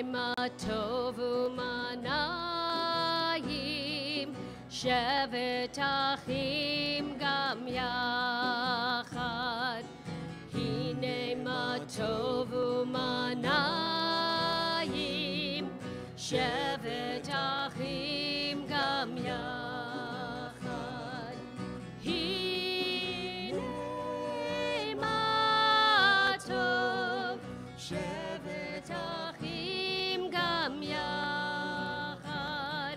מה טוב ומה נעים, שבת אחים גם יחד. הנה מה טוב ומה נעים, שבת אחים גם יחד. הנה מה טוב, שבת אחים גם יחד.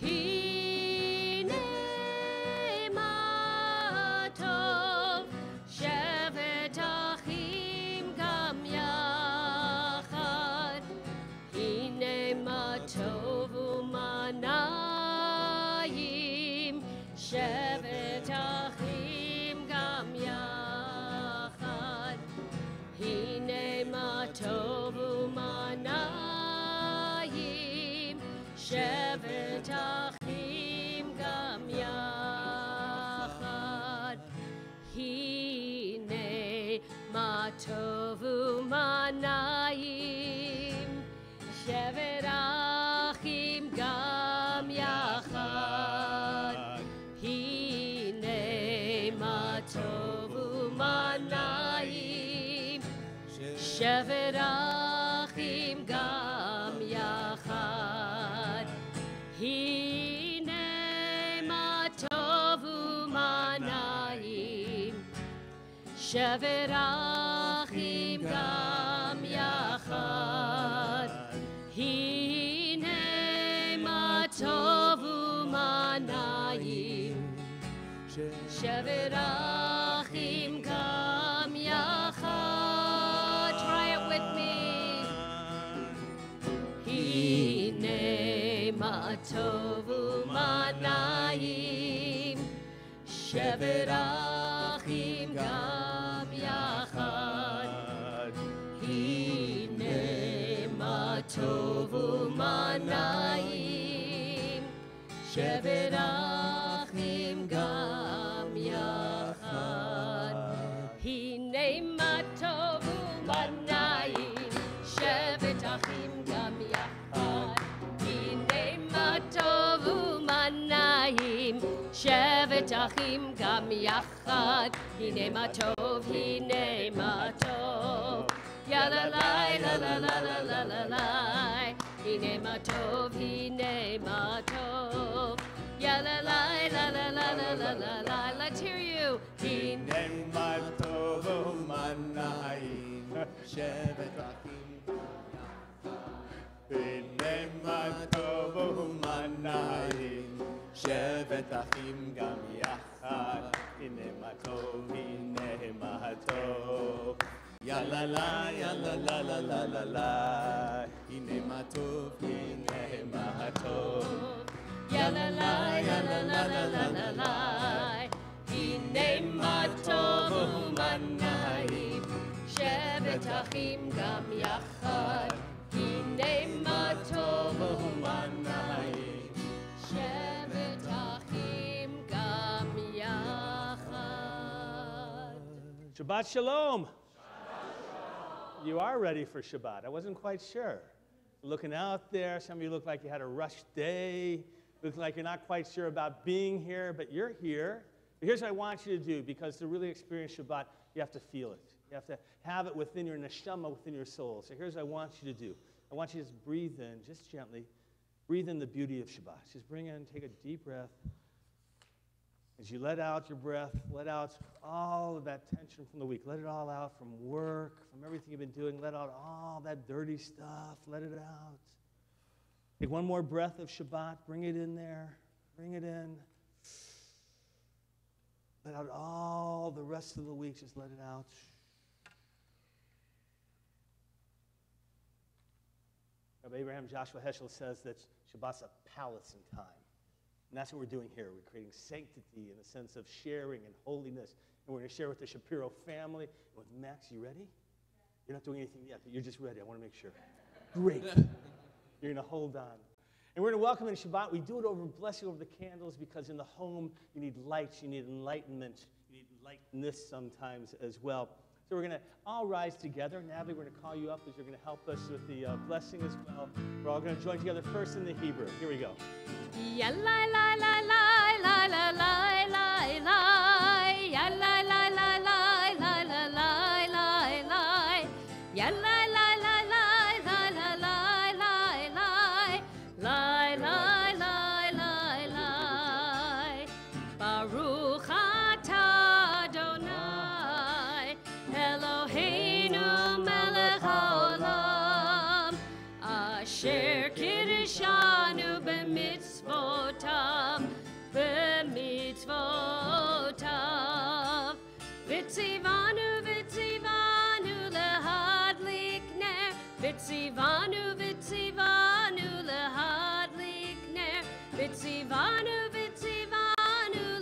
הנה מה טוב, שבת אחים גם יחד. הנה מה טוב ומה נעים, שבת אחים גם יחד. הנה מה טוב ומה נעים, שבת אחים גם יחד. הנה מה טוב ומה נעים, שבת אחים גם יחד. הנה מה טוב ומה נעים, שבת אחים גם יחד. הנה מה טוב ומה נעים, שבת אחים גם יחד. הנה מה טוב ומה נעים, שבת אחים גם יחד. Try it with me. הנה מה טוב ומה נעים, שבת אחים גם יחד. הנה מה טוב ומה נעים, שבת אחים גם יחד. הנה מה טוב ומה נעים, שבת אחים גם יחד. הנה מה טוב ומה נעים, שבת אחים גם יחד. הנה מה טוב, הנה מה טוב, יא לה לה לה לה לה לה לה לה. הנה מה טוב, הנה מה טוב, יא לה לה לה לה לה לה לה לה לה. Let's hear you. הנה מה טוב ומה נעים, שבת אחים הנה מה טוב ומה נעים, שבת אחים גם יחד. הנה מה טוב, הנה מה טוב, יא לה לה יא לה לה לה לה לה לה. הנה מה טוב, הנה מה טוב, יא לה לה יא לה לה לה לה לה לה. הנה מה טוב ומה נעים, שבת אחים גם יחד. הנה מה טוב ומה נעים, שבת אחים גם יחד. Shabbat Shalom. You are ready for Shabbat. I wasn't quite sure. Looking out there, some of you look like you had a rush day. Look like you're not quite sure about being here, but you're here. But here's what I want you to do, because to really experience Shabbat, you have to feel it. You have to have it within your neshama, within your soul. So here's what I want you to do. I want you to just breathe in, just gently. Breathe in the beauty of Shabbat. Just bring in, take a deep breath. As you let out your breath, let out all of that tension from the week. Let it all out from work, from everything you've been doing. Let out all that dirty stuff. Let it out. Take one more breath of Shabbat. Bring it in there. Bring it in. Let out all the rest of the week. Just let it out. Rabbi Abraham Joshua Heschel says that Shabbat's a palace in time. And that's what we're doing here. We're creating sanctity in the sense of sharing and holiness. And we're going to share with the Shapiro family. And with Max, you ready? You're not doing anything yet, but you're just ready. I want to make sure. Great. You're going to hold on. And we're going to welcome in Shabbat. We do it over blessing over the candles, because in the home you need lights, you need enlightenment, you need lightness sometimes as well. So we're going to all rise together. Natalie, we're going to call you up as you're going to help us with the blessing as well. We're all going to join together first in the Hebrew. Here we go. Ya la la la la la la la la la. Ya la la la la la la la la la. Ya la la la la la la la la la. La la la la la. Baruch atah Adonai Eloheinu melech haolam asher kiddushanu b'mitzvotav Vitzivanu lehadlik ner Vitzivanu lehadlik ner Vitzivanu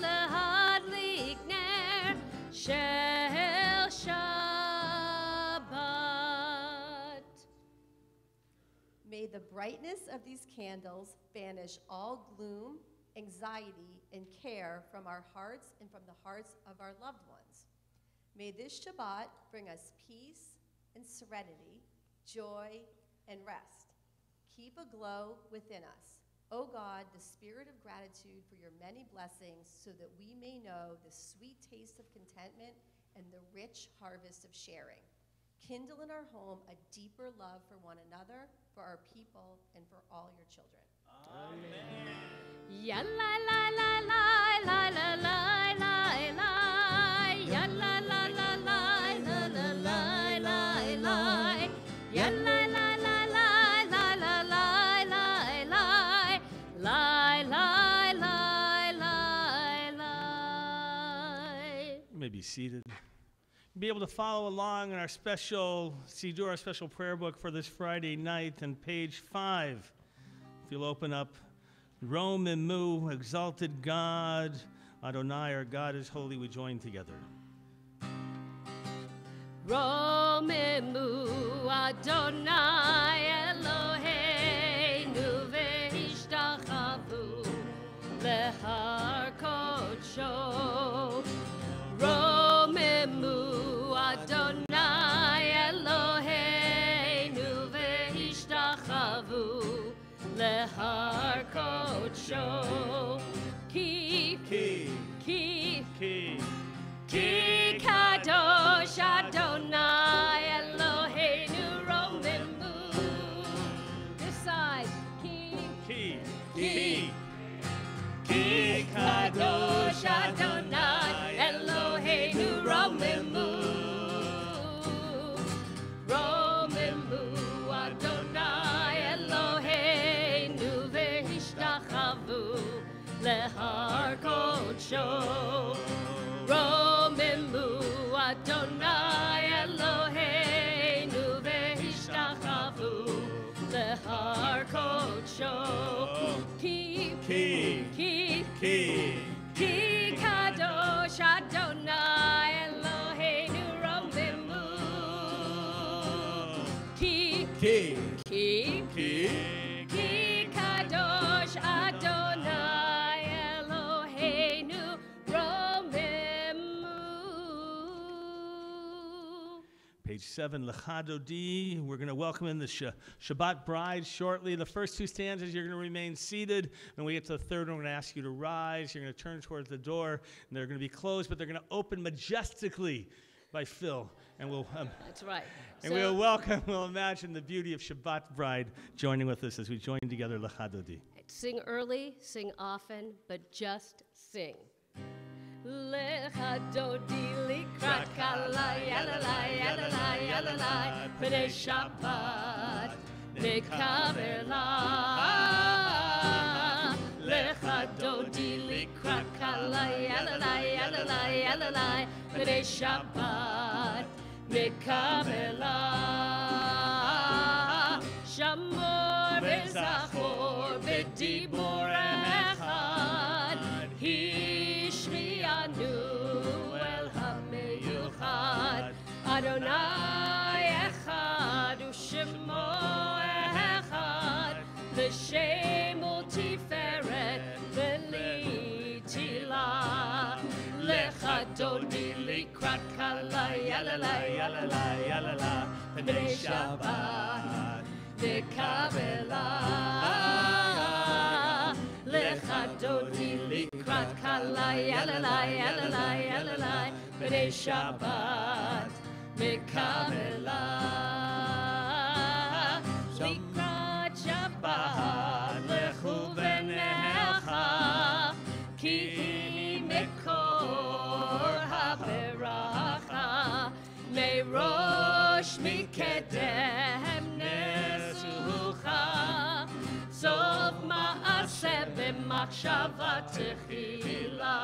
lehadlik ner Shel Shabbat. May the brightness of these candles banish all gloom, anxiety, and care from our hearts and from the hearts of our loved ones. May this Shabbat bring us peace and serenity, joy and rest. Keep a glow within us. O God, the spirit of gratitude for your many blessings so that we may know the sweet taste of contentment and the rich harvest of sharing. Kindle in our home a deeper love for one another, for our people, and for all your children. Amen. Ya la la la la la la la la la. Ya la la la la la la la la la. Ya la la la la la la la la la. La la la la la. You may be seated. Be able to follow along in our special Siddur, our special prayer book for this Friday night on page 5. If you'll open up Rome and Mu, exalted God, Adonai, our God is holy, we join together. Romemu Adonai Eloheinu ve'ishtachavu lehar kodsho. Romemu Adonai Eloheinu ve'ishtachavu lehar kodsho. Ki kadosh Adonai Eloheinu romemu. This side. Ki kadosh Adonai Eloheinu romemu. Romemu Adonai Eloheinu ve'ishtachavu lehar kodsho. Romemu Adonai Eloheinu ve'ishtachavu lehar kodsho. Ki kadosh Adonai Eloheinu romemu. Ki kadosh Adonai Eloheinu romemu. Page 7, Lechadodi. We're going to welcome in the Shabbat bride shortly. The first two stanzas, you're going to remain seated. When we get to the third one, we're going to ask you to rise. You're going to turn towards the door, and they're going to be closed, but they're going to open majestically by Phil. And we'll That's right. and we'll imagine the beauty of Shabbat bride joining with us as we join together Lechadodi. Sing early, sing often, but just sing. Lechadodi likrat kala yalala yalala yalala b'nei Shabbat nekavela. Lechadodi likrat kala yalala yalala yalala b'nei Shabbat nekavela. Shamor v'zachor v'dibor echad hishmianu el hameyuchad Adonai echad u'shemo echad v'shem u'tiferet v'li tila Lechadodi likrat kala yalala, yalala, yalala, B'nai Shabbat, Lekabela, Lecha Dodi Likrat Kala, yalala, yalala, yalala, B'nai Shabbat, Lekabela, Likrat Shabbat, Lechu V'necha, Ki Mekor HaBeracha, Merosh Mikedem Nesucha, Sof Ma'aseh B'machshava Techila,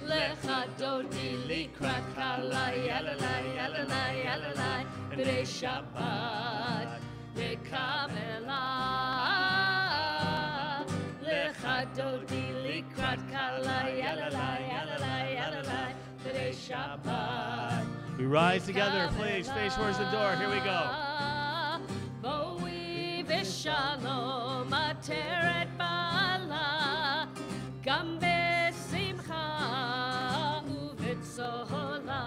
Lecha Dodi Likrat Kala, yalala, yalala, yalala, B'nai Shabbat, Lekabela, Lecha Dodi Likrat Kala, yalala, yalala, yalala, B'nai Shabbat. We rise together, please. Face towards the door. Here we go. Bo'vi v'shalom ateret ba'ala, gam besimcha u'v'tzola,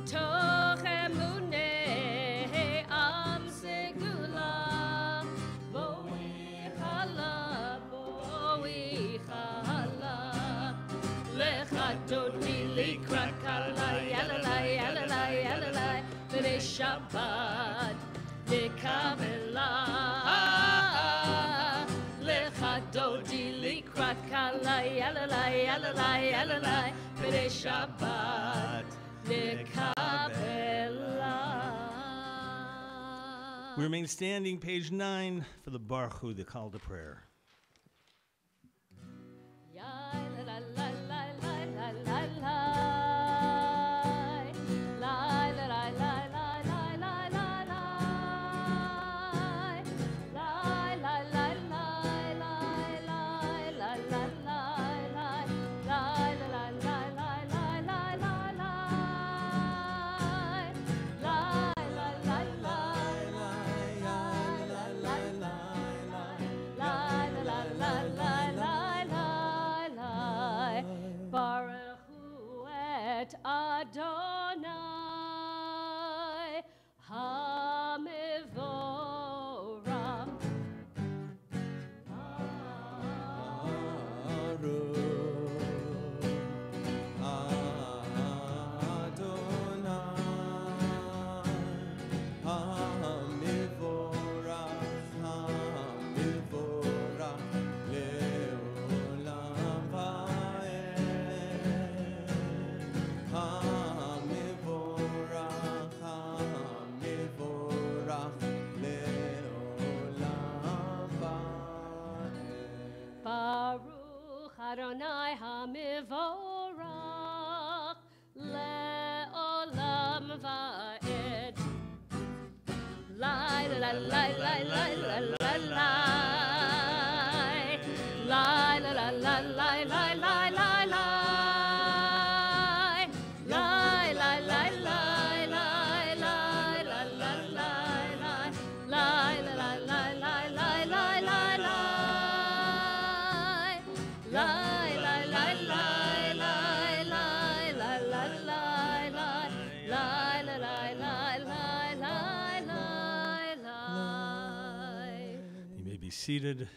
toch emunei am segula, bo'vi chala, lecha dodi likrat kala, yalala, yalala, yalala, B'nai Shabbat, Lekabela, Lecha Dodi Likrat Kala, yalala, yalala, yalala, B'nai Shabbat, Lekabela. We remain standing, page 9, for the Baruch Hu, the call to prayer. Adonai Hamivorah, Adonai Hamivorach le'olam va'ed. Lai la la la la la la la la. Lai la la la la la la la la. Lai la la la la la la la la. Lai la la la la la la la la. Seated.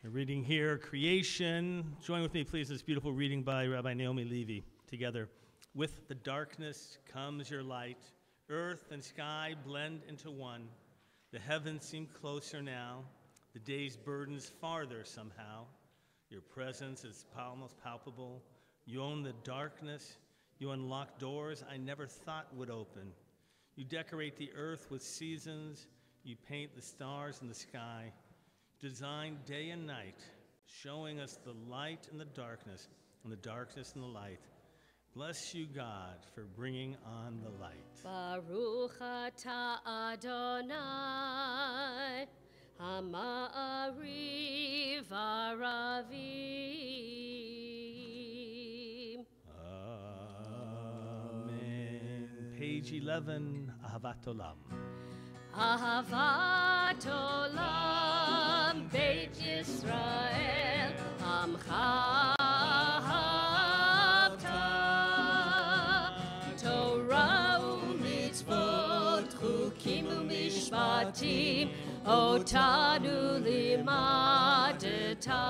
A reading here, Creation. Join with me, please, this beautiful reading by Rabbi Naomi Levy. Together. With the darkness comes your light. Earth and sky blend into one. The heavens seem closer now. The day's burdens farther somehow. Your presence is almost palpable. You own the darkness. You unlock doors I never thought would open. You decorate the earth with seasons. You paint the stars in the sky, design day and night, showing us the light and the darkness and the light. Bless you, God, for bringing on the light. Baruch atah Adonai, Ha'ma'ariv Aravim. Amen. Page 11, Ahavat Olam. Ahavat Olam, Beit Yisrael, Amcha Ahavta, mishpatim otanu limadta.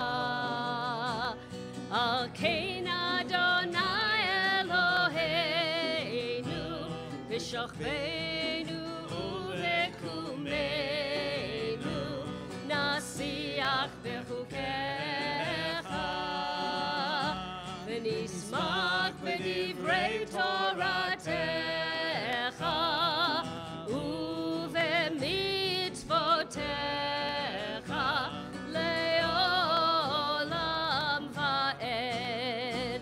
Al kein Adonai Eloheinu v'shachbeinu uvekumenu nasiach bechukecha v'nismach b'divrei Toratecha uve'mitzvotecha le'olam va'ed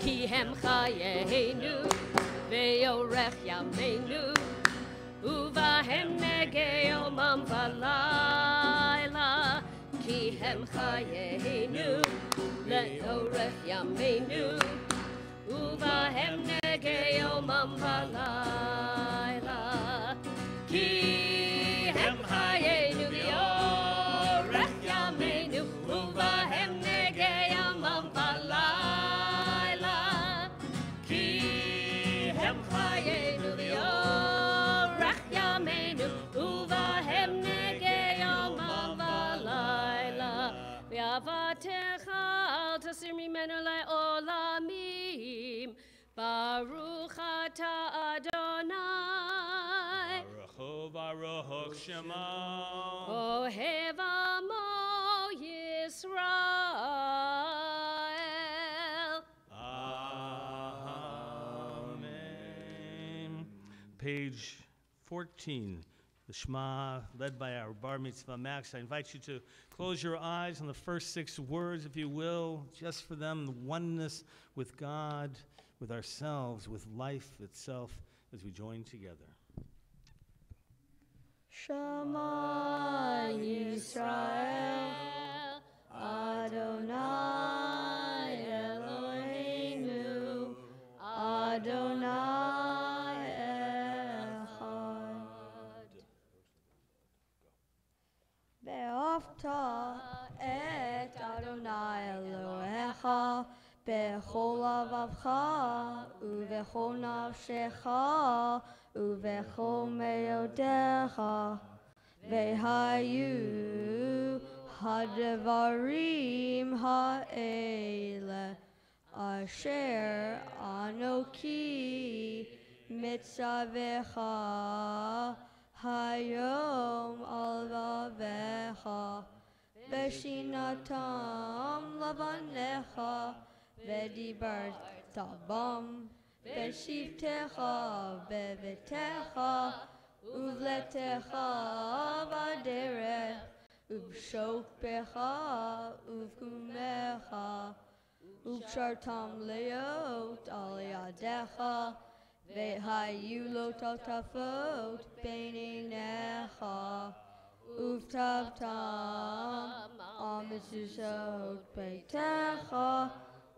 ki hem chayeinu ve'yorech yameinu uvahem negei yomam v'layla ki hem chayeinu le'orech yameinu uvahem negei yomam v'layla ki hem chayeinu ve'orech yameinu uvahem negei yomam v'layla ki hem chayeinu ve'orech yameinu uvahem negei yomam v'layla ve'avatecha al tasir mimenu le'olamim Baruch atah Adonai Baruch Baruch Shema. Ohev Amo Yisrael. Amen. Page 14, the Shema, led by our Bar Mitzvah Max. I invite you to close your eyes on the first 6 words, if you will, just for them, the oneness with God, with ourselves, with life itself, as we join together. Shema Yisrael, Adonai Eloheinu, Adonai Echad. Ve'afta et Adonai Elohecha bechol lavavcha uvechol nafshecha uvechol meyodecha vehayu hadvarim ha'ele asher anoki mitzavecha hayom alvavecha Beshinatam lavanecha vedibarta bam beshivtecha bevetecha uvletecha vaderech uvshokpecha uvkumecha uvshartam leot al yadecha vehayu lo totafot beinecha Uvtavtam amizuzot beitecha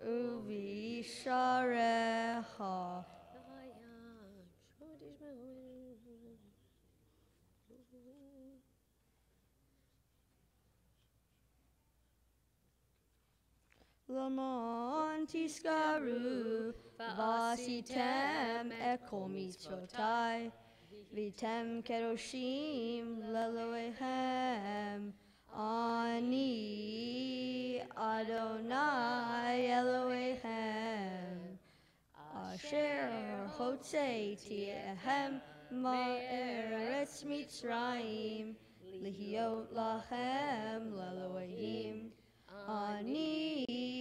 uvisharecha. Lamon tiskaru vasitem ekol mitzvotai. Vitem keroshim leloehem ani Adonai Eloehem asher hotzeti ehem ma'eretz Mitzrayim lihiot lachem leloehim ani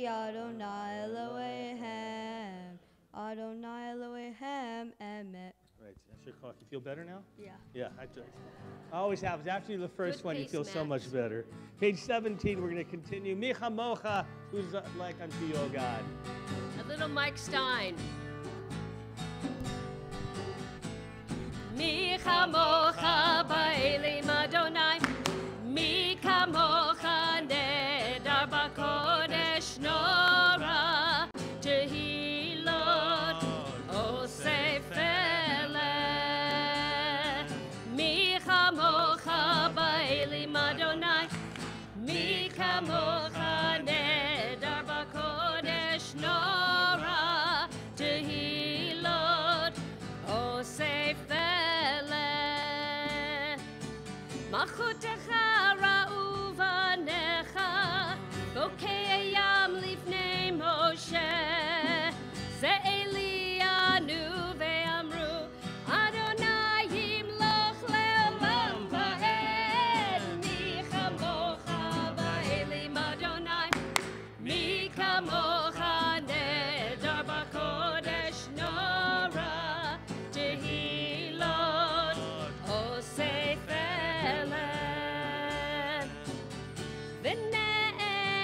Adonai Eloehem Adonai Eloehem emet. Right, that's your cough. You feel better now? Yeah. Yeah, I always happens. After the first Good one, you pace, feel so Max. much better. Page 17, we're going to continue. Micha Mocha, who's like unto you, O God. A little Mike Stein. Mi chamocha ba'elim Adonai, mi kamocha nedar b'kodesh nora, tehilot osef eleh. Mi chamocha ba'elim Adonai, mi kamocha nedar b'kodesh nora, tehilot osef eleh. מלכותך ראו בניך, בוקי הים לפני משה. זה אלינו ואמרו, אדוני ימלוך לעולם ועד. מי כמוך באלים אדוני, מי כמוך נדר בקודש נורא תהילות עושה פלא. ונאמר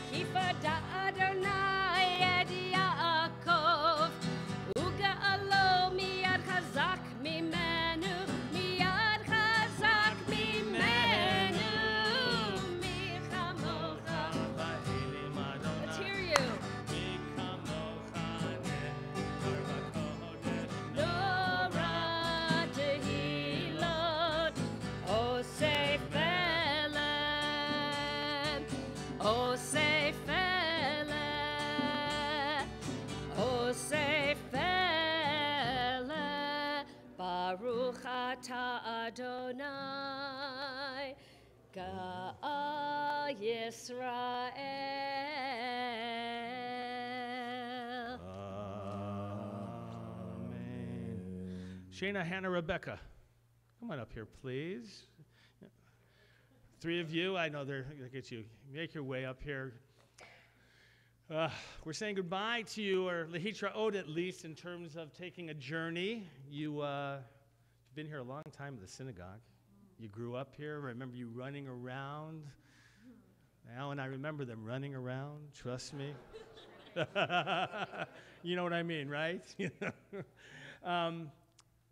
כי פדה אדוני את יעקב וגאלו מיד חזק ממנו, מיד חזק ממנו. מי כמוך, let's hear you. נורא תהילות עושה פלא, עושה פלא, עושה פלא. ברוך אתה אדוני גאל ישראל. Amen. Shana, Hannah, Rebecca, come on up here, please. Three of you, I know they're, look at you. Make your way up here. We're saying goodbye to you, or Lehitra Ode at least, in terms of taking a journey. You've been here a long time at the synagogue. You grew up here. I remember you running around. Al and I remember them running around, trust me. You know what I mean, right?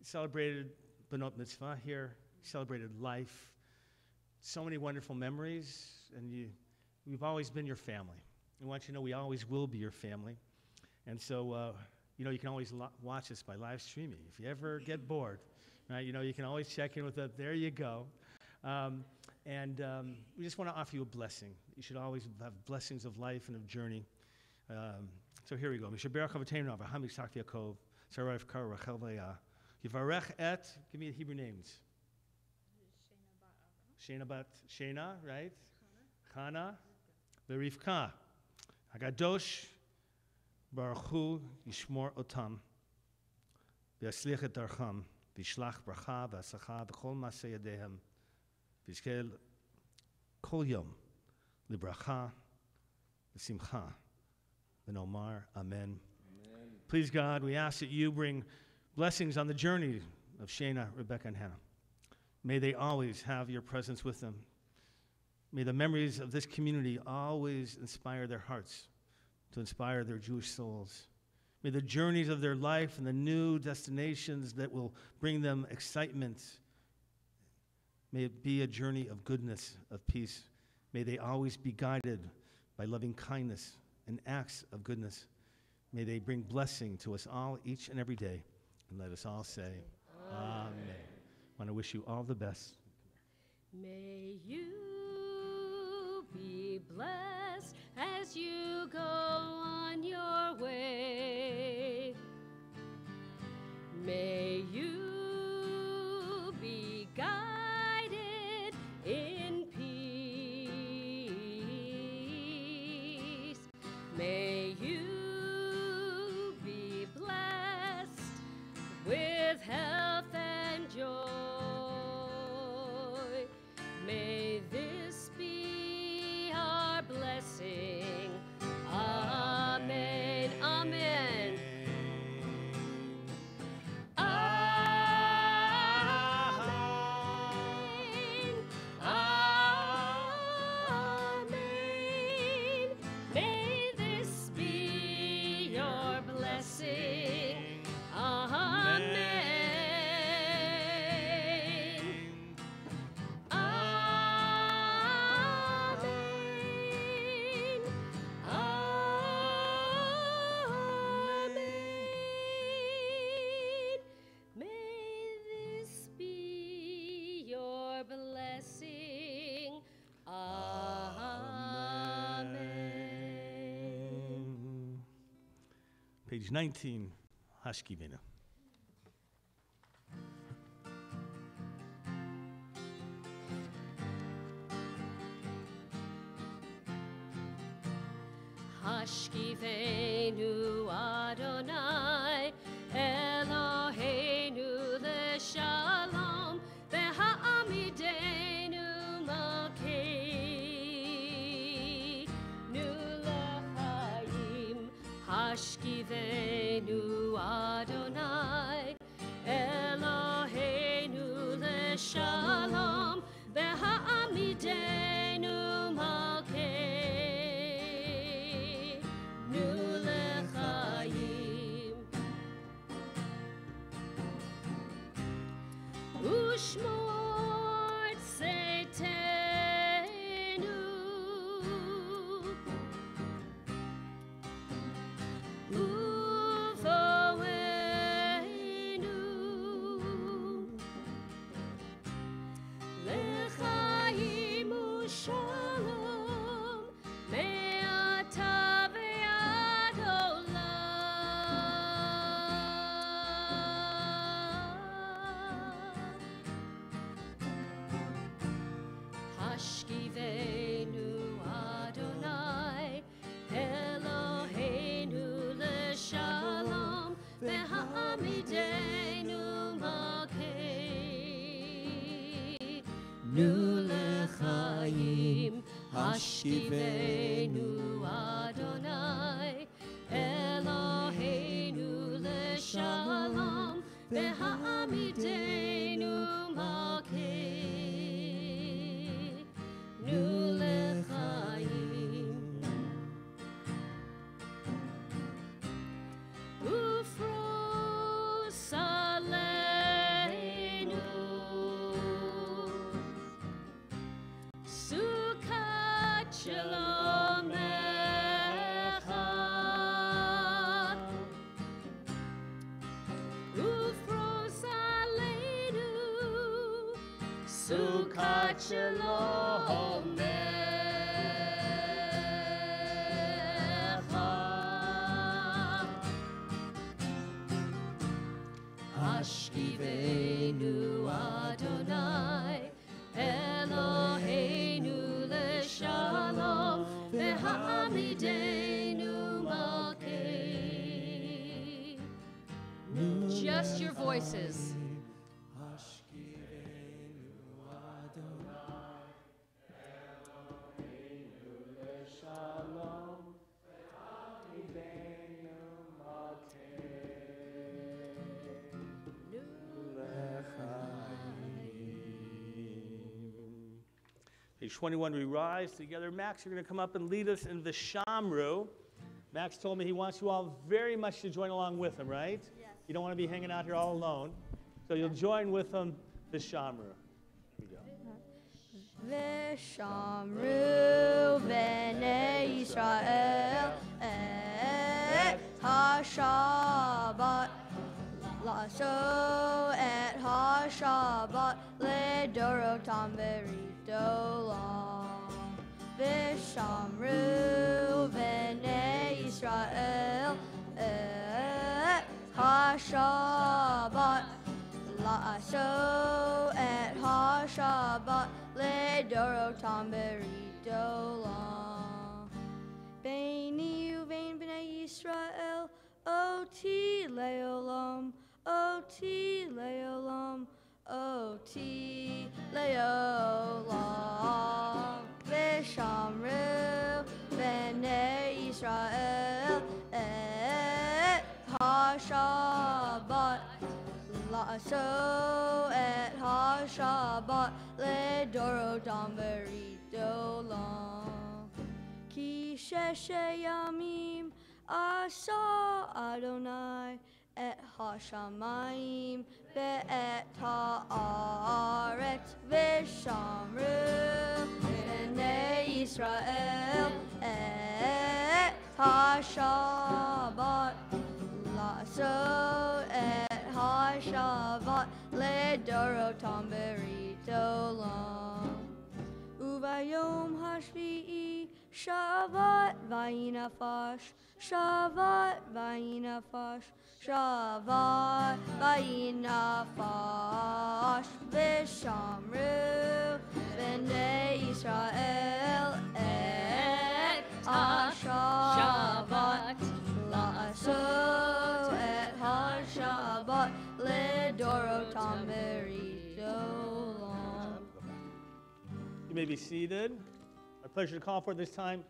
Celebrated Benot Mitzvah here, celebrated life. So many wonderful memories, and we've always been your family. We want you to know we always will be your family. And so, you can always watch us by live streaming. If you ever get bored, right, you can always check in with us. There you go. We just want to offer you a blessing. You should always have blessings of life and of journey. So here we go. Yivarech et, give me the Hebrew names. Shana, right? Chana, Verivka. Hagadosh, Baruch Hu, Yishmor Otam, V'yaslich et darcham, V'yishlach bracha, V'asacha, V'chol maseh yadehem, V'yizkel kol yom, Libracha, V'simcha, V'nomar, Amen. Please, God, we ask that you bring blessings on the journey of Shana, Rebecca, and Hannah. May they always have your presence with them. May the memories of this community always inspire their hearts, to inspire their Jewish souls. May the journeys of their life and the new destinations that will bring them excitement, may it be a journey of goodness, of peace. May they always be guided by loving kindness and acts of goodness. May they bring blessing to us all each and every day. And let us all say, Amen. I want to wish you all the best. May you be blessed as you go on your way. May you be guided in peace. May you be blessed with health and joy. May this be our blessing. Amen. Amen. Amen. Amen. May this be your blessing. Amen. Page 19, Hashkivena. Hashkivenu Adonai, Eloheinu leshalom, v'ha'amidenu malkeinu l'chaim. Hashkivenu Adonai, Eloheinu leshalom, v'ha'amidenu malkeinu l'chaim. Ushmor tzeitenu, uvoenu, l'chaim u'shalom, me'ata ve'ad olam. Hashkivenu Adonai, Eloheinu leshalom, v'ha'amidenu malkeinu l'chaim. Hashkivenu Adonai, Eloheinu leshalom, v'ha'amidenu malkeinu l'chaim. Ufros aleinu Sukkot shalom echad. Ufros aleinu Sukkot shalom echad. Hashkivenu Adonai, Eloheinu leshalom, v'ha'amidenu malkeinu. Just your voices. Page 21, we rise together. Max, you're going to come up and lead us in the Shamru. Max told me he wants you all very much to join along with him, right? Yes. You don't want to be hanging out here all alone. So you'll join with him the Shamru. Here we go. V'shamru b'nei Yisrael et ha-Shabbat la'aso et ha-Shabbat ledorotam v'ridolam. V'shamru b'nei Yisrael et ha-Shabbat la'aso et ha-Shabbat ledorotam v'ridolam. Beini uvein b'nei Yisrael oti leolam, oti leolam, oti leolam. V'shamru b'nei Yisrael et ha-Shabbat la'aso et ha-Shabbat ledorotam v'ridolam. Ki sheshe yamim asa Adonai et ha-shamayim ve'et ha'aretz. V'shamru b'nei Yisrael et ha-Shabbat la'aso et ha-Shabbat ledorotam v'ridolam. Uvayom hashvi'i Shabbat vayinafash, Shabbat vayinafash, Shabbat vayinafash. V'shamru b'nei Yisrael et ha-Shabbat so long. You may be seated. My pleasure to call for this time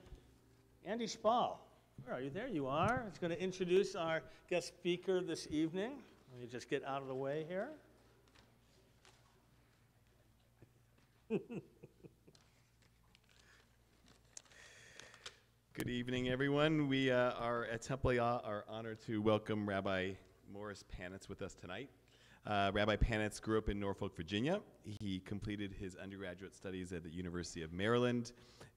Andy Spall. Where are you? There you are. He's going to introduce our guest speaker this evening. Let me just get out of the way here. Good evening, everyone. We are at Temple Aliyah are honored to welcome Rabbi Morris Panitz with us tonight. Rabbi Panitz grew up in Norfolk, Virginia. He completed his undergraduate studies at the University of Maryland,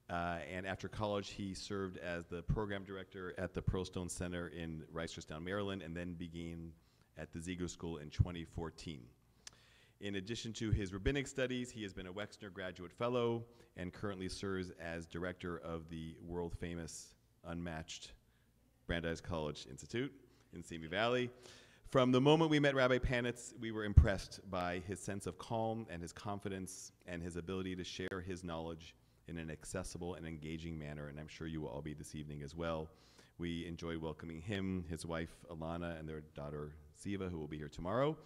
and after college, he served as the program director at the Pearlstone Center in Reisterstown, Maryland, and then began at the Ziegler School in 2014. In addition to his rabbinic studies, he has been a Wexner Graduate Fellow and currently serves as director of the world-famous, unmatched Brandeis College Institute in Simi Valley. From the moment we met Rabbi Panitz, we were impressed by his sense of calm and his confidence and his ability to share his knowledge in an accessible and engaging manner, and I'm sure you will all be this evening as well. We enjoy welcoming him, his wife Alana, and their daughter Ziva, who will be here tomorrow,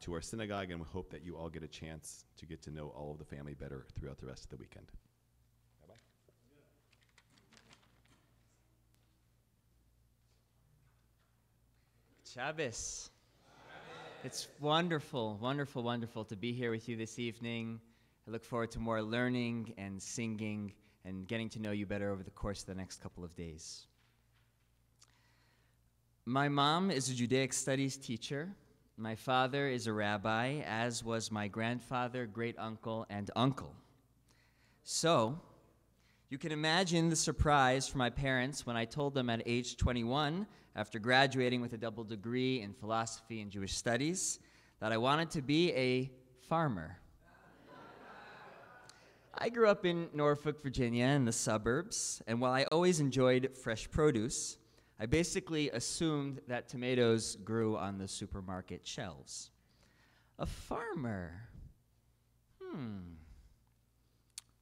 to our synagogue, and we hope that you all get a chance to get to know all of the family better throughout the rest of the weekend. Bye-bye. Shabbos. It's wonderful, wonderful, wonderful to be here with you this evening. I look forward to more learning and singing and getting to know you better over the course of the next couple of days. My mom is a Judaic studies teacher. My father is a rabbi, as was my grandfather, great-uncle, and uncle. So, you can imagine the surprise for my parents when I told them at age 21, after graduating with a double degree in philosophy and Jewish studies, that I wanted to be a farmer. I grew up in Norfolk, Virginia, in the suburbs, and while I always enjoyed fresh produce, I basically assumed that tomatoes grew on the supermarket shelves. A farmer?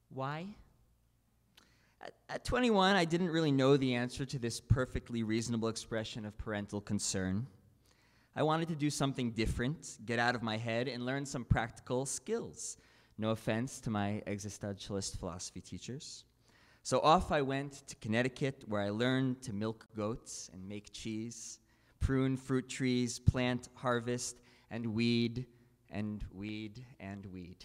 Why? At 21, I didn't really know the answer to this perfectly reasonable expression of parental concern. I wanted to do something different, get out of my head, and learn some practical skills. No offense to my existentialist philosophy teachers. So off I went to Connecticut, where I learned to milk goats and make cheese, prune fruit trees, plant, harvest, and weed, and weed, and weed.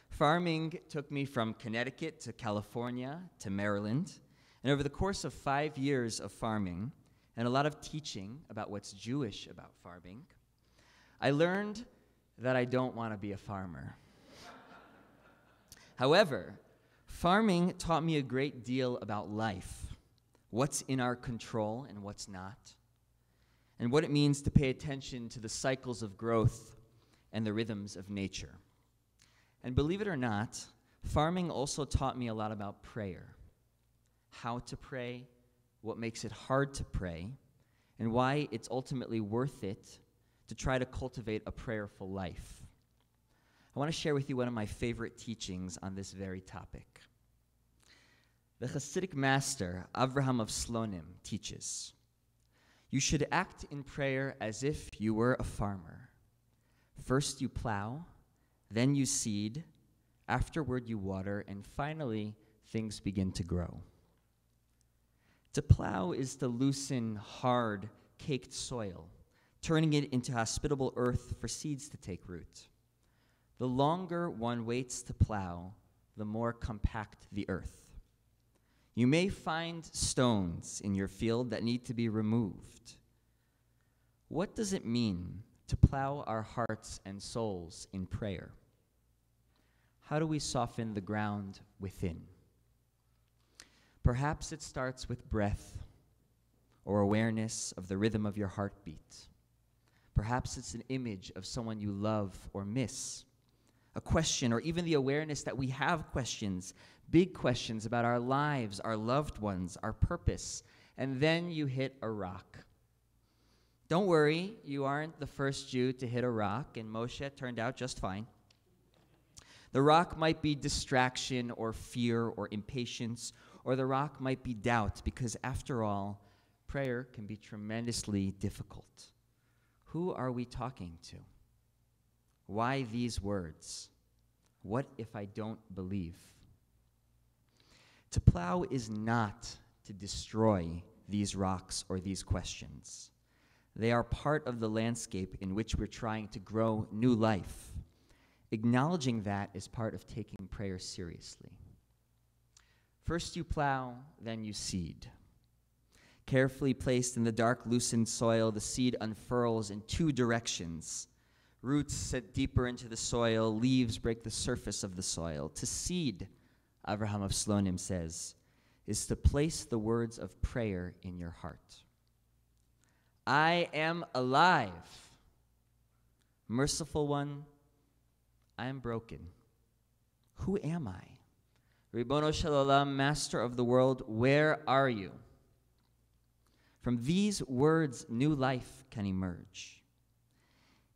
Farming took me from Connecticut to California to Maryland, and over the course of 5 years of farming and a lot of teaching about what's Jewish about farming, I learned that I don't want to be a farmer. However, farming taught me a great deal about life, what's in our control and what's not, and what it means to pay attention to the cycles of growth and the rhythms of nature. And believe it or not, farming also taught me a lot about prayer, how to pray, what makes it hard to pray, and why it's ultimately worth it to try to cultivate a prayerful life. I want to share with you one of my favorite teachings on this very topic. The Hasidic master, Avraham of Slonim, teaches, you should act in prayer as if you were a farmer. First you plow, then you seed, afterward you water, and finally things begin to grow. To plow is to loosen hard, caked soil, turning it into hospitable earth for seeds to take root. The longer one waits to plow, the more compact the earth. You may find stones in your field that need to be removed. What does it mean to plow our hearts and souls in prayer? How do we soften the ground within? Perhaps it starts with breath or awareness of the rhythm of your heartbeat. Perhaps it's an image of someone you love or miss, a question, or even the awareness that we have questions, big questions about our lives, our loved ones, our purpose, and then you hit a rock. Don't worry, you aren't the first Jew to hit a rock, and Moshe turned out just fine. The rock might be distraction or fear or impatience, or the rock might be doubt, because after all, prayer can be tremendously difficult. Who are we talking to? Why these words? What if I don't believe? To plow is not to destroy these rocks or these questions. They are part of the landscape in which we're trying to grow new life. Acknowledging that is part of taking prayer seriously. First you plow, then you seed. Carefully placed in the dark, loosened soil, the seed unfurls in two directions. Roots set deeper into the soil, leaves break the surface of the soil. To seed, Avraham of Slonim says, is to place the words of prayer in your heart. I am alive. Merciful one, I am broken. Who am I? Ribono Shel Olam, Master of the world, where are you? From these words, new life can emerge.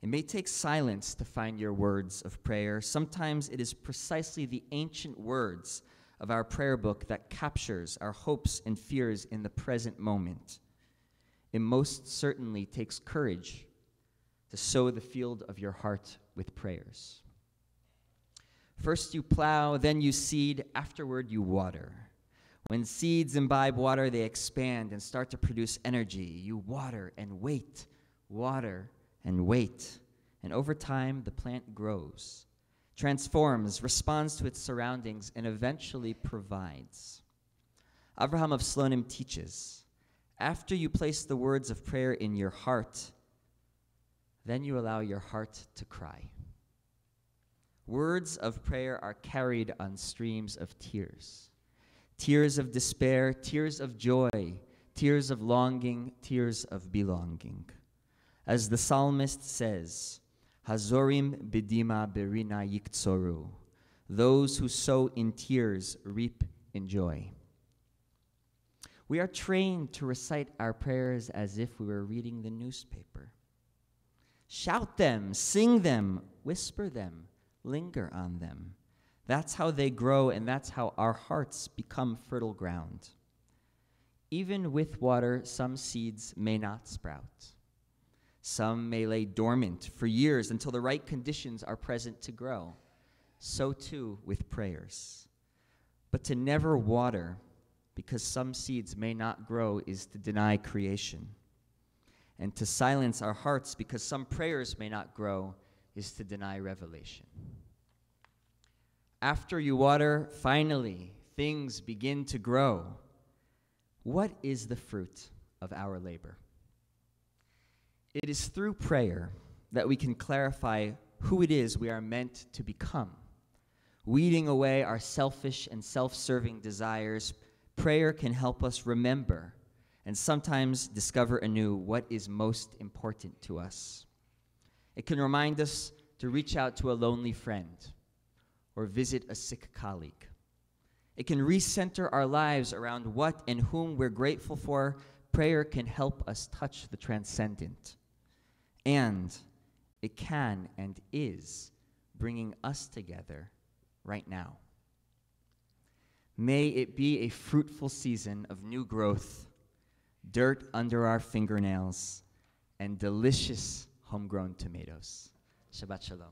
It may take silence to find your words of prayer. Sometimes it is precisely the ancient words of our prayer book that captures our hopes and fears in the present moment. It most certainly takes courage to sow the field of your heart with prayers. First you plow, then you seed, afterward you water. When seeds imbibe water, they expand and start to produce energy. You water and wait, water and wait. And over time, the plant grows, transforms, responds to its surroundings, and eventually provides. Avraham of Slonim teaches, after you place the words of prayer in your heart, then you allow your heart to cry. Words of prayer are carried on streams of tears. Tears of despair, tears of joy, tears of longing, tears of belonging. As the psalmist says, Hazorim bidima berina yiktsoru. Those who sow in tears reap in joy. We are trained to recite our prayers as if we were reading the newspaper. Shout them, sing them, whisper them, linger on them. That's how they grow, and that's how our hearts become fertile ground. Even with water, some seeds may not sprout. Some may lay dormant for years until the right conditions are present to grow. So too with prayers. But to never water because some seeds may not grow is to deny creation. And to silence our hearts because some prayers may not grow is to deny revelation. After you water, finally, things begin to grow. What is the fruit of our labor? It is through prayer that we can clarify who it is we are meant to become. Weeding away our selfish and self-serving desires, prayer can help us remember and sometimes discover anew what is most important to us. It can remind us to reach out to a lonely friend or visit a sick colleague. It can recenter our lives around what and whom we're grateful for. Prayer can help us touch the transcendent. And it can and is bringing us together right now. May it be a fruitful season of new growth, dirt under our fingernails, and delicious homegrown tomatoes. Shabbat Shalom.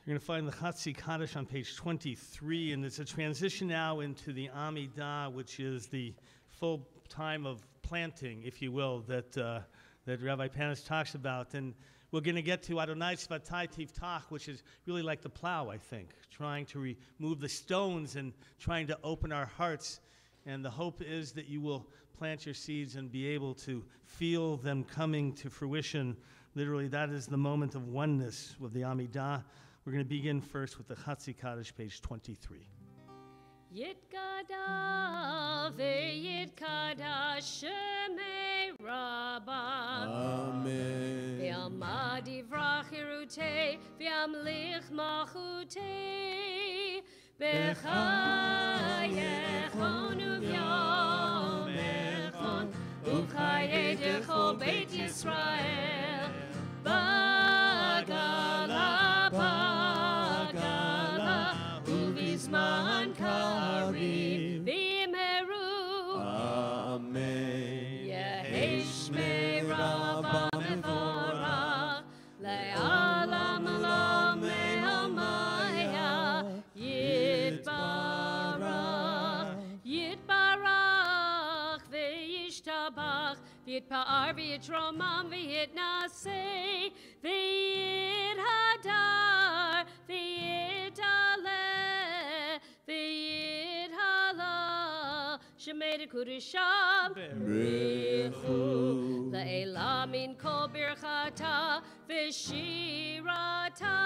You're going to find the Chatzi Kaddish on page 23, and it's a transition now into the Amidah, which is the full time of planting, if you will, that Rabbi Panis talks about. And we're going to get to Adonai Tzvatai Tiftach, which is really like the plow, I think, trying to remove the stones and trying to open our hearts. And the hope is that you will plant your seeds and be able to feel them coming to fruition. Literally, that is the moment of oneness with the Amidah. We're going to begin first with the Chatzi Kaddish, page 23. Yitkada veyitkada shemei Rabba. Amen. Ve'amad yivrach hirutei ve'amlich malchutei b'chayechon u'vyomechon u'chayedecho Beit Yisrael bagala bagala u'vizman karim v'imheru yishtabach, v'yitpa'ar, v'yitromam, v'yitnaseh, v'yithadar, v'yithaleh, v'yithalal, shemed kudisham, v'richu, le'elah min kol birchata, v'shirata,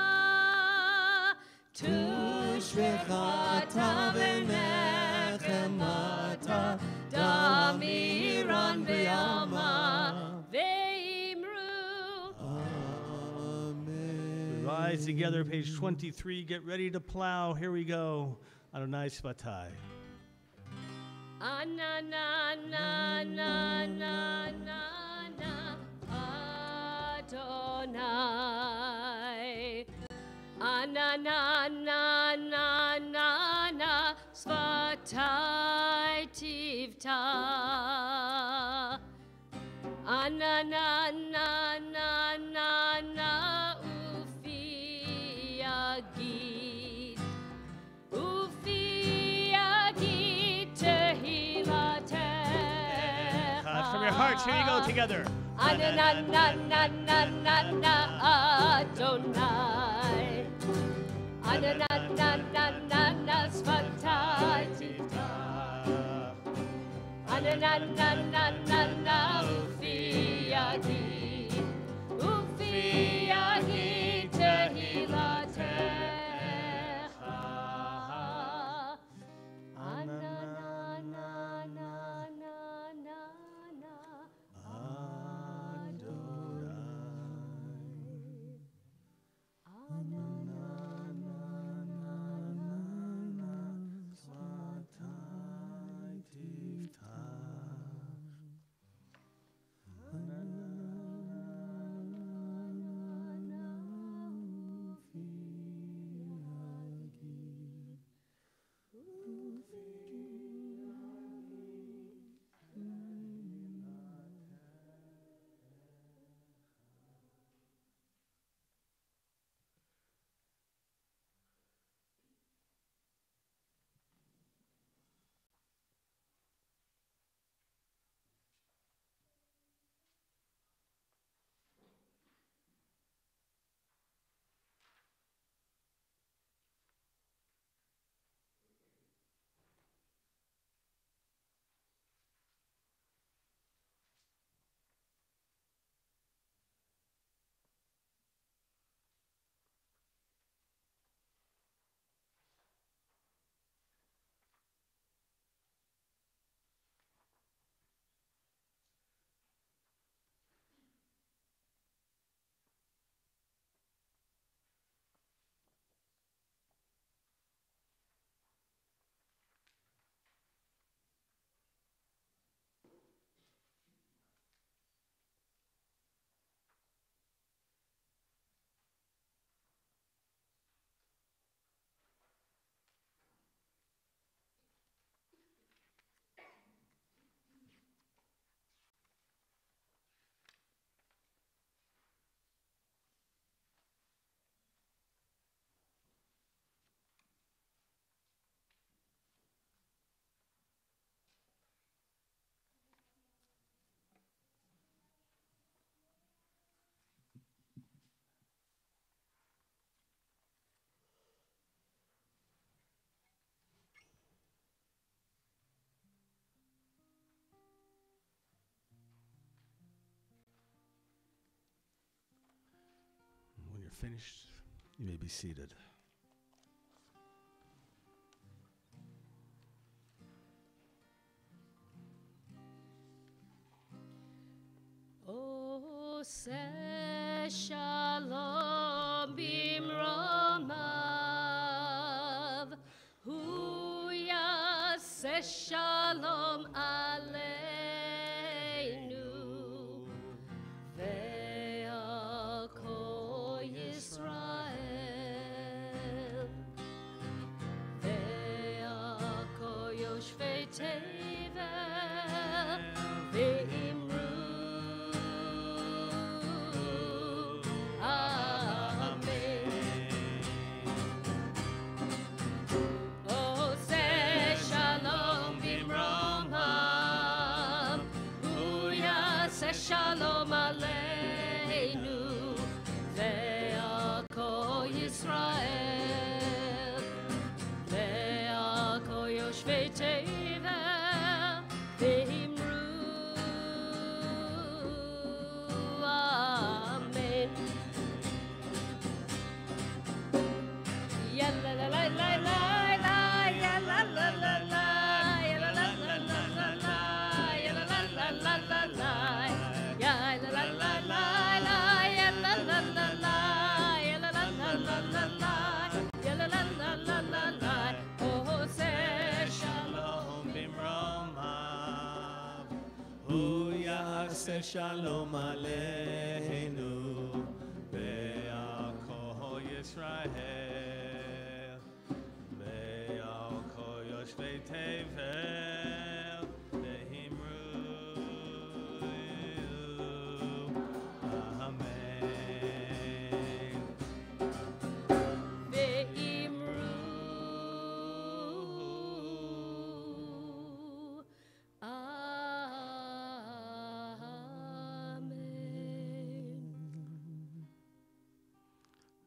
tushvechata v'nechemata, damiran v'yama, v'imru. We rise together, page 23. Get ready to plow. Here we go. Adonai Svatai. Ana na na na na na na Adonai. Ana na na na na na Svatai tivta. Ana na na na na na ufi agid. Ufi agid tehilatecha. From your hearts, here you go together. Ana na na na na na na Adonai. Ana na na na na na Svatai tivta. Ana na na na na na ufi agid. Ufi agid tehilatecha. Ana na na na na na na When you're finished, you may be seated. Oseh shalom bimromav, hu yaseh shalom aleinu, ve'al kol Yisrael, ve'al kol yoshvei tevel, ve'imru. הוא יעשה שלום עלינו ועל כל ישראל ועל כל יושבי תבל ואמרו אמן.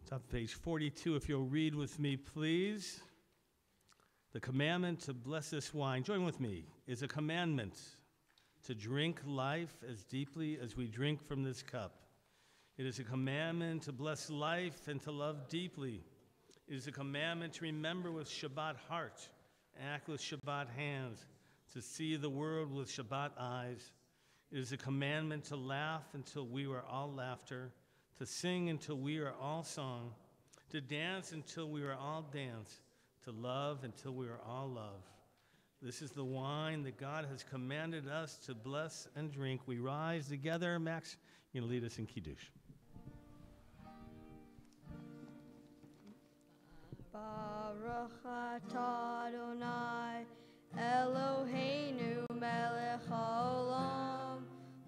It's on page 42, if you'll read with me, please. The commandment to bless this wine, join with me, is a commandment to drink life as deeply as we drink from this cup. It is a commandment to bless life and to love deeply. It is a commandment to remember with Shabbat heart, act with Shabbat hands, to see the world with Shabbat eyes. It is a commandment to laugh until we are all laughter, to sing until we are all song, to dance until we are all dance, to love until we are all love. This is the wine that God has commanded us to bless and drink. We rise together. Max, you're going to lead us in Kiddush. Baruch atah Adonai Eloheinu melech haolam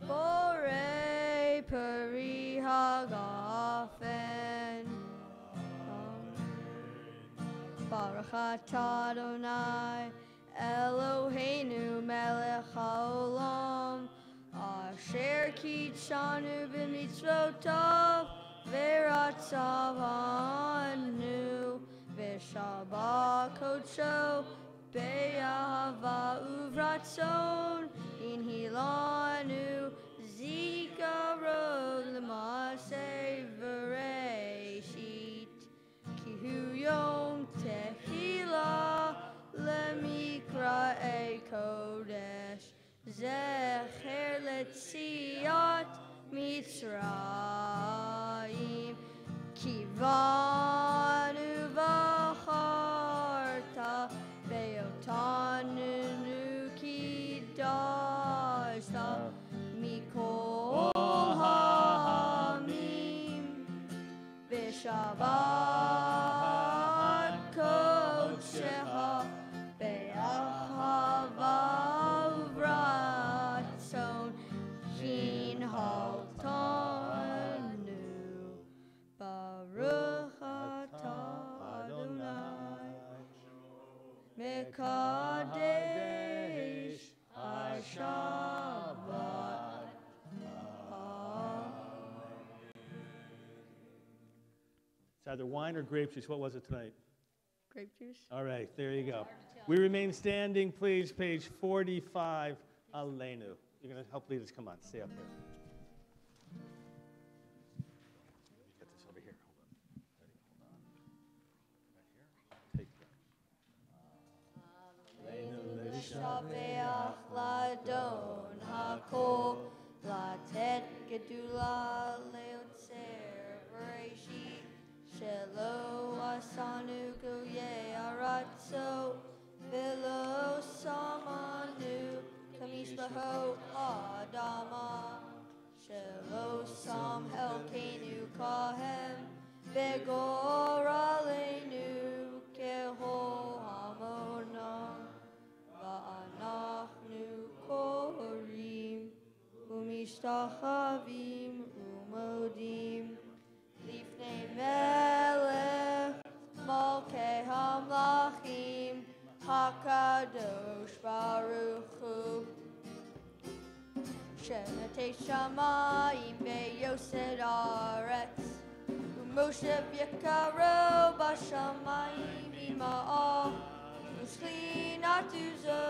borei peri hagafen. Baruch atah Adonai Eloheinu melech haolam asher kitshanu b'mitzvotav v'ratzavanu v'shabbat kodsho be'ahava uvratzon inhilanu zikarod l'maseh v'reishit ki hu yom tehillah lemikra'ei kodesh zecher letziat Mitzrayim kivanu v'charta ve'otanu kidashta mikol ha'amim v'shabbat kodshecha be'ahava uvratzon shinhaltanu Baruch atah Adonai Mekadesh HaShabbat. It's either wine or grape juice. What was it tonight? Grape juice. All right, there you go. We remain standing, please, page 45, Aleinu. You're going to help lead us. Come on, stay up here. Let me get this over here. Hold on. Right here. Take that. Shabeach ladon hakol latet gedula leotzer bereishit shelo asanu goye aratso velo samanu kamish laho adama shelo sam helkenu kahem begor aleinu keho hamonam Va'anachnu korim umishtachavim umodim lifnei melech malkei hamlachim hakadosh baruch hu shenatei shamayim ve'yosed aretz u'moshe v'yakaro b'shamayim ima'ah Ushli natuzo,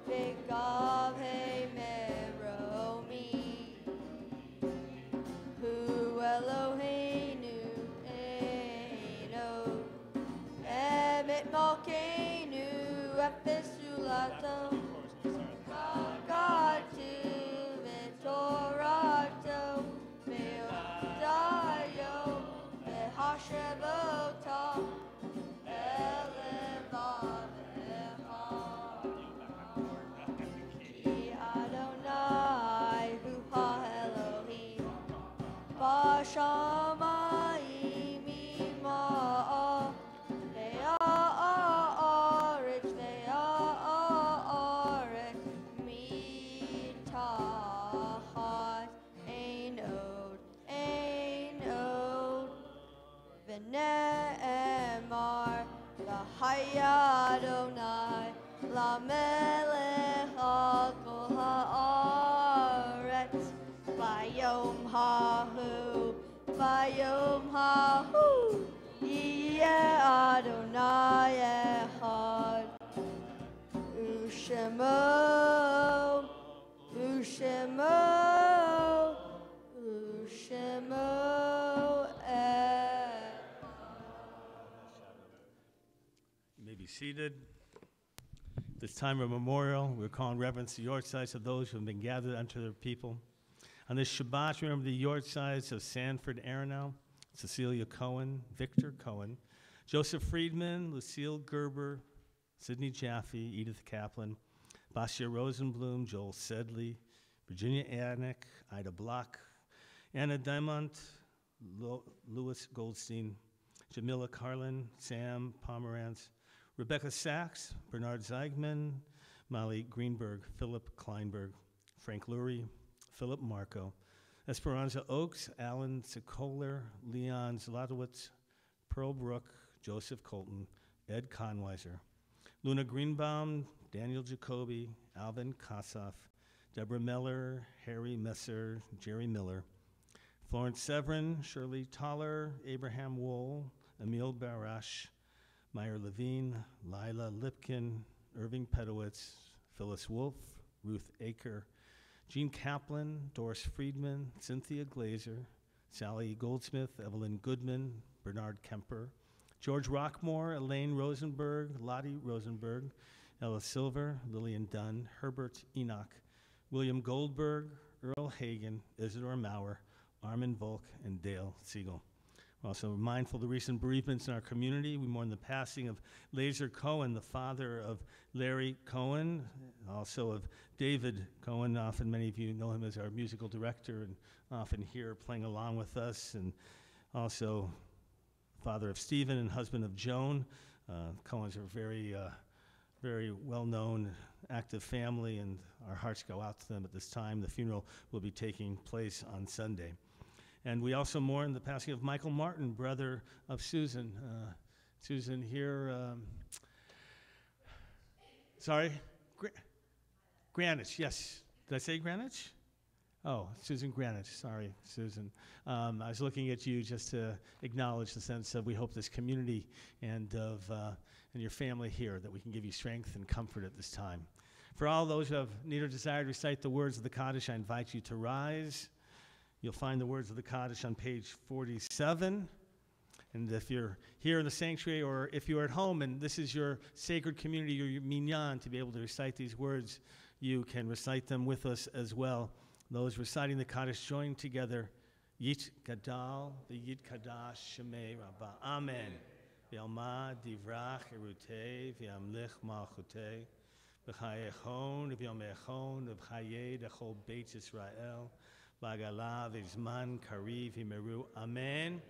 begav hey meromi. Hu Eloheinu eino, emet malkeinu efesulato. Kagatu vetorato, meodayo vehashevota. seated. This time of memorial, we're calling reverence the yortsides of those who have been gathered unto their people. On this Shabbat, remember the yortsides of Sanford Aronow, Cecilia Cohen, Victor Cohen, Joseph Friedman, Lucille Gerber, Sidney Jaffe, Edith Kaplan, Basia Rosenblum, Joel Sedley, Virginia Annick, Ida Block, Anna Diamont, Louis Goldstein, Jamila Carlin, Sam Pomerantz, Rebecca Sachs, Bernard Zeigman, Molly Greenberg, Philip Kleinberg, Frank Lurie, Philip Marco, Esperanza Oaks, Alan Sikoler, Leon Zlotowitz, Pearl Brook, Joseph Colton, Ed Conweiser, Luna Greenbaum, Daniel Jacoby, Alvin Kossoff, Deborah Miller, Harry Messer, Jerry Miller, Florence Severin, Shirley Toller, Abraham Wool, Emil Barash, Meyer Levine, Lila Lipkin, Irving Pedowitz, Phyllis Wolf, Ruth Aker, Jean Kaplan, Doris Friedman, Cynthia Glazer, Sally Goldsmith, Evelyn Goodman, Bernard Kemper, George Rockmore, Elaine Rosenberg, Lottie Rosenberg, Ella Silver, Lillian Dunn, Herbert Enoch, William Goldberg, Earl Hagen, Isidore Maurer, Armin Volk, and Dale Siegel. We're also mindful of the recent bereavements in our community. We mourn the passing of Lazer Cohen, the father of Larry Cohen, also of David Cohen. Often many of you know him as our musical director and often here playing along with us, and also father of Stephen and husband of Joan. Cohens are very well-known, active family, and our hearts go out to them at this time. The funeral will be taking place on Sunday. And we also mourn the passing of Michael Martin, brother of Susan. Susan here, Greenwich, yes. Did I say Greenwich? Oh, Susan Greenwich, sorry, Susan. I was looking at you just to acknowledge the sense of we hope this community and your family here, that we can give you strength and comfort at this time. For all those who have need or desire to recite the words of the Kaddish, I invite you to rise. You'll find the words of the Kaddish on page 47. And if you're here in the sanctuary or if you're at home and this is your sacred community, your minyan, to be able to recite these words, you can recite them with us as well. Those reciting the Kaddish join together. Yit Gadal, the Yit Kadash, Shemei Rabbah. Amen. V'yalma divrach erutei, v'yamlich malchutei, v'chayechon, v'yomechon, v'chayei dechol Beit Yisrael, v'agala v'zman kariv v'meru. Amen.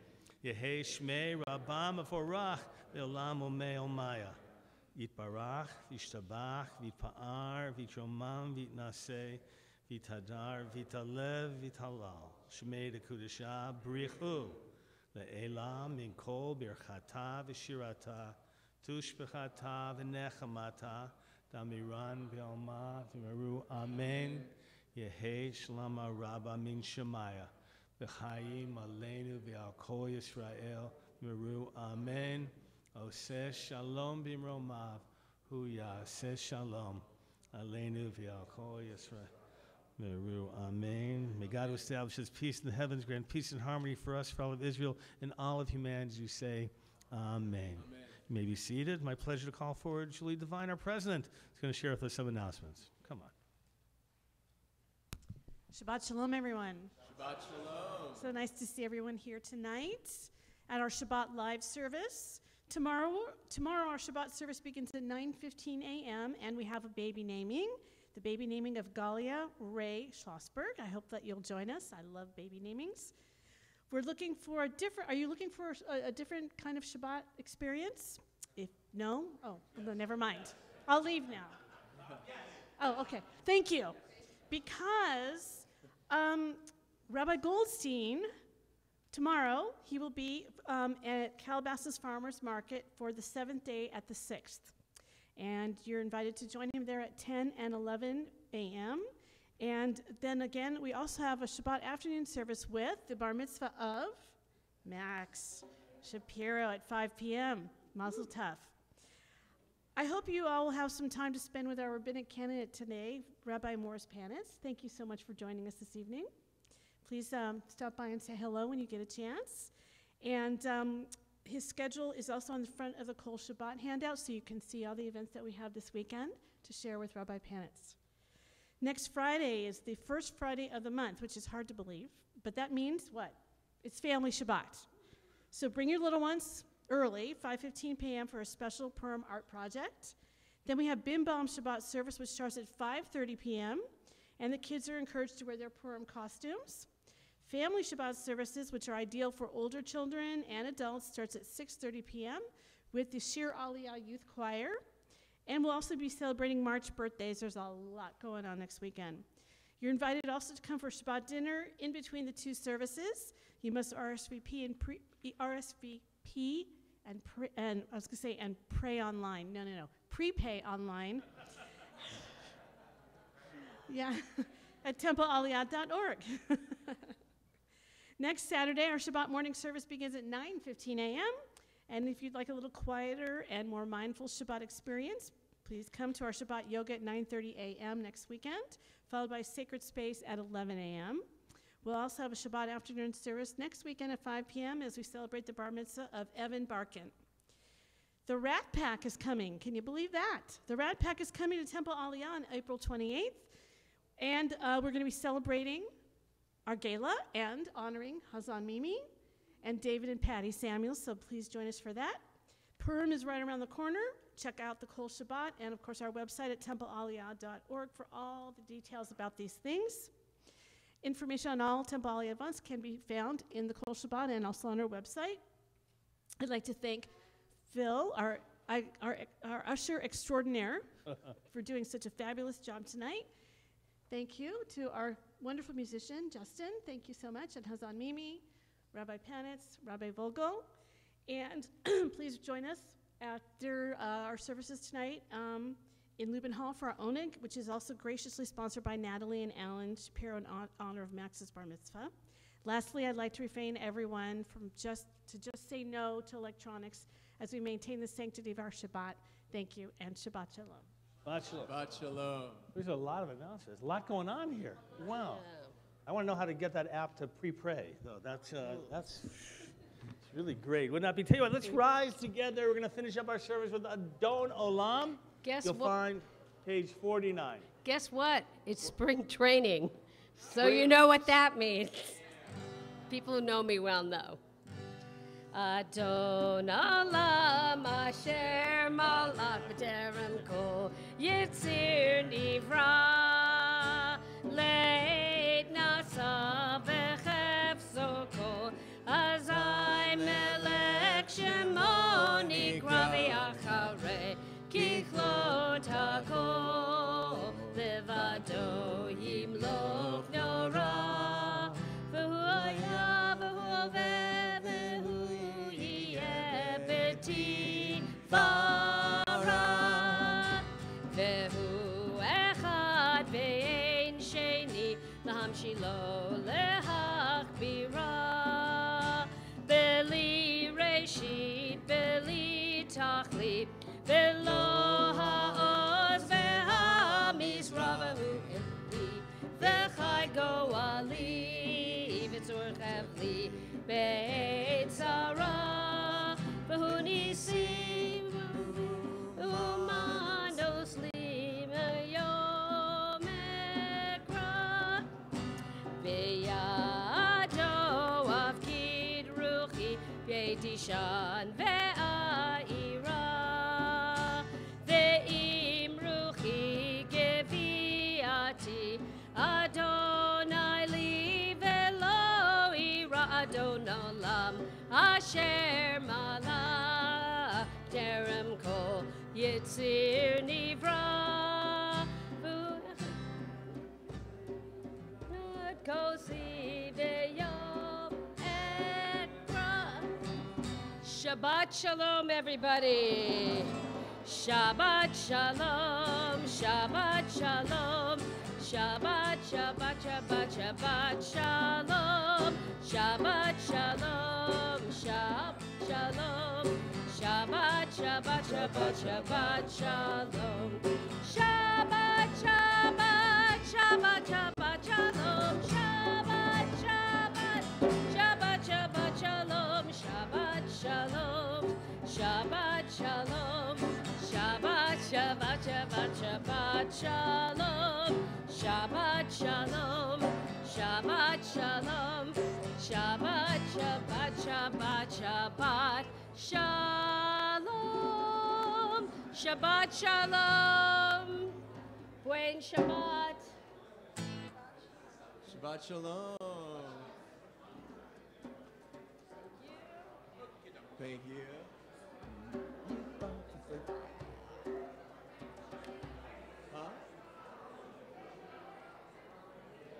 Yehei Shmei Rabbah meforach, v'olam omei maya. Yitbarach, v'yishtabach, v'yitpa'ar, v'yitromam, v'yitnaseh, v'yitadar, v'yitalev, v'yitalal. Shmei dekudesha brichu. Le'elam min kol birchata v'shirata, tushbechata v'nechamata, damiran v'alma v'meru. Amen. Yehei shlama rabba min shemaya, v'chayim aleinu v'al kol Yisrael v'meru. Amen. Oseh shalom b'mromav, hu yaseh shalom aleinu v'al kol Yisrael. Amen. May God who establishes peace in the heavens grant peace and harmony for us, for all of Israel, and all of humanity. You say, Amen. Amen. You may be seated. My pleasure to call forward Julie Devine, our president, who's going to share with us some announcements. Come on. Shabbat Shalom, everyone. Shabbat Shalom. So nice to see everyone here tonight at our Shabbat live service. Tomorrow our Shabbat service begins at 9:15 a.m., and we have a baby naming. The baby naming of Galia Ray Schlossberg. I hope that you'll join us. I love baby namings. We're looking for are you looking for a different kind of Shabbat experience? If no, never mind. I'll leave now. Oh, okay. Thank you. Because Rabbi Goldstein, tomorrow, he will be at Calabasas Farmers Market for the 7th day at the 6th. And you're invited to join him there at 10 and 11 a.m. And then again, we also have a Shabbat afternoon service with the bar mitzvah of Max Shapiro at 5 p.m. Mazel tov. I hope you all will have some time to spend with our rabbinic candidate today, Rabbi Morris Panis. Thank you so much for joining us this evening. Please stop by and say hello when you get a chance. And His schedule is also on the front of the Kol Shabbat handout, so you can see all the events that we have this weekend to share with Rabbi Panitz. Next Friday is the first Friday of the month, which is hard to believe, but that means what? It's Family Shabbat. So bring your little ones early, 5:15 p.m. for a special Purim art project. Then we have Bim Bam Shabbat service, which starts at 5:30 p.m., and the kids are encouraged to wear their Purim costumes. Family Shabbat services, which are ideal for older children and adults, starts at 6:30 p.m. with the Shir Aliyah Youth Choir. And we'll also be celebrating March birthdays. There's a lot going on next weekend. You're invited also to come for Shabbat dinner in between the two services. You must RSVP and pray online. No, prepay online. Yeah, at templealiyah.org. Next Saturday, our Shabbat morning service begins at 9:15 a.m. And if you'd like a little quieter and more mindful Shabbat experience, please come to our Shabbat yoga at 9:30 a.m. next weekend, followed by Sacred Space at 11 a.m. We'll also have a Shabbat afternoon service next weekend at 5 p.m. as we celebrate the bar mitzvah of Evan Barkin. The Rat Pack is coming. Can you believe that? The Rat Pack is coming to Temple Aliyah on April 28th, and we're going to be celebrating our gala and honoring Hazan Mimi and David and Patty Samuels, so please join us for that. Purim is right around the corner. Check out the Kol Shabbat and, of course, our website at templealiyah.org for all the details about these things. Information on all Temple Aliyah events can be found in the Kol Shabbat and also on our website. I'd like to thank Phil, our usher extraordinaire, for doing such a fabulous job tonight. Thank you to our wonderful musician, Justin. Thank you so much. And Hazan Mimi, Rabbi Panitz, Rabbi Vogel. And please join us after our services tonight in Lubin Hall for our Oneg, which is also graciously sponsored by Natalie and Alan Shapiro in honor of Max's bar mitzvah. Lastly, I'd like to refrain everyone from just say no to electronics as we maintain the sanctity of our Shabbat. Thank you, and Shabbat Shalom. Shabbat Shalom. Shabbat Shalom. There's a lot of announcements. A lot going on here. Wow. I want to know how to get that app to pre-pray, though. That's really great. Wouldn't that be? Tell you what, let's rise together. We're going to finish up our service with Adon Olam. You'll find page 49. Guess what? It's spring training. So you know what that means. People who know me well know. Adon Olam Asher Malach B'Terem Kol Yitzir Nivra Leit Nasa V'Chefzo Kol Azai Melech Shemo Nikra V'Acharei Kichlot HaKol Levado Yimloch Nora V'hu Haya V'hu Oveh V'hu Yeh B'Tifara V'hu Echad V'ein Sheni L'hamshilo Lehachbira Beli Reshit Beli Tachlit V'lo ha'oz v'ha'mizra v'hu eli v'chai go'ali v'tzor chavli be'etzara v'hu nisim u'manos li me'yom ekra v'yado avkid ruchi v'etishan ve'a'ira Adonai li velo ira Adon Olam Asher Malach Terem Kol Yitzir Nivra V'Echad Kosi V'Yom Ekra. Shabbat Shalom, everybody. Shabbat Shalom, Shabbat Shalom. Shabbat, Shabbat, Shabbat, Shabbat, Shalom. Shabbat, Shalom, Shabbat, Shalom. Shabbat, Shabbat, Shabbat, Shabbat, Shalom. Shabbat, Shabbat, Shabbat, Shabbat, Shalom. Shabbat, Shabbat, Shabbat, Shabbat, Shalom. Shabbat, Shalom. Shalom, Shabbat Shalom, Shabbat Shalom, Shabbat, Shabbat, Shabbat, Shabbat Shalom, Shabbat Shalom, Buen Shabbat. Shabbat Shalom. Thank you. Huh?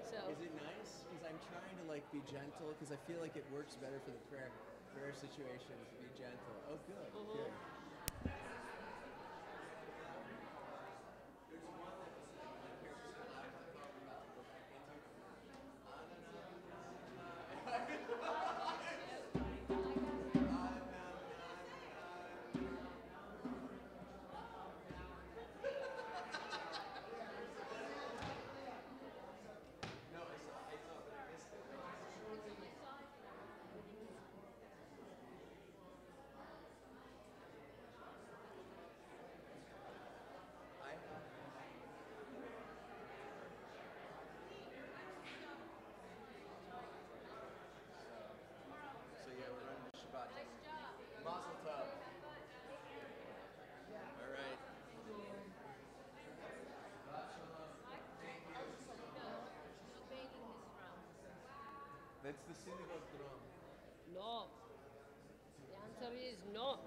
So, Is it nice? Because I'm trying to like be gentle because I feel like it works better for the prayer situations. Be gentle. Oh, good. Good. So yeah, we're running the Shabbat. Nice job. Mazel tov. All right. That's the synagogue drum. no. The answer is no.